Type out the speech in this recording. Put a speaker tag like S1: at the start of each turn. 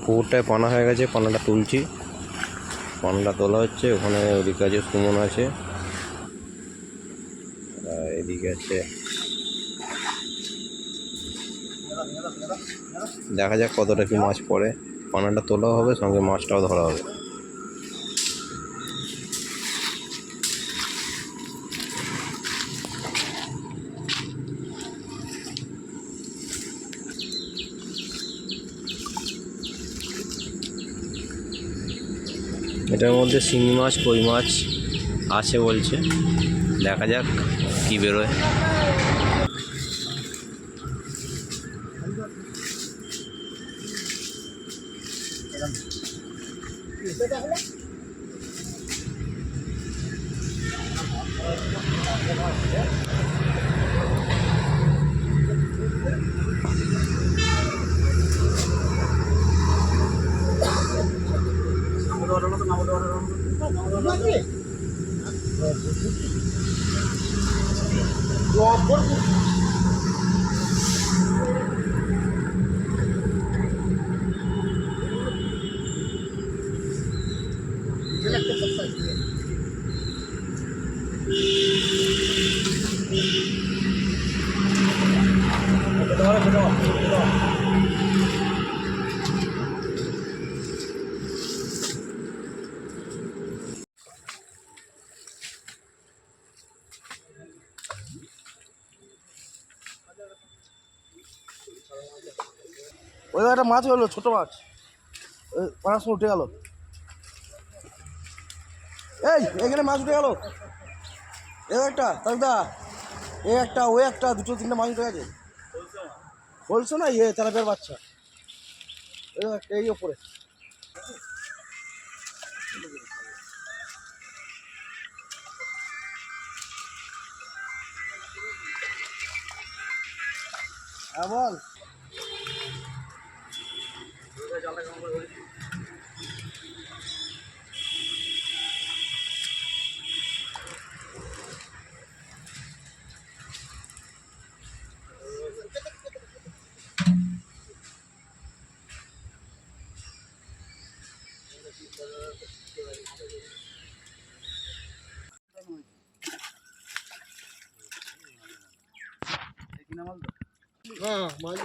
S1: পুকুরটায় পানা হয়ে গেছে, পানাটা তুলছি। পানাটা তোলা হচ্ছে। ওখানে ওদিকে আছে সুমন আছে, এদিকে আছে। দেখা যাক কতটা কি মাছ পড়ে। পানাটা তোলা হবে, সঙ্গে মাছটাও ধরা হবে। এটার মধ্যে শিঙি মাছ, কই মাছ আছে বলছে। দেখা যাক কি বেরোয়।
S2: ওই একটা মাছ হলো, ছোট মাছ, ওই পানার সময় উঠে গেল। এই এখানে মাছ উঠে গেল, এই একটা তারদা, এই একটা, ওই একটা, দুটো তিনটা মাছ উঠে গেছে। বলছো না, ইয়ে তেলাপিয়ার বাচ্চা, এই একটা, এই ওপরে। হ্যাঁ বল। হ্যাঁ মাছ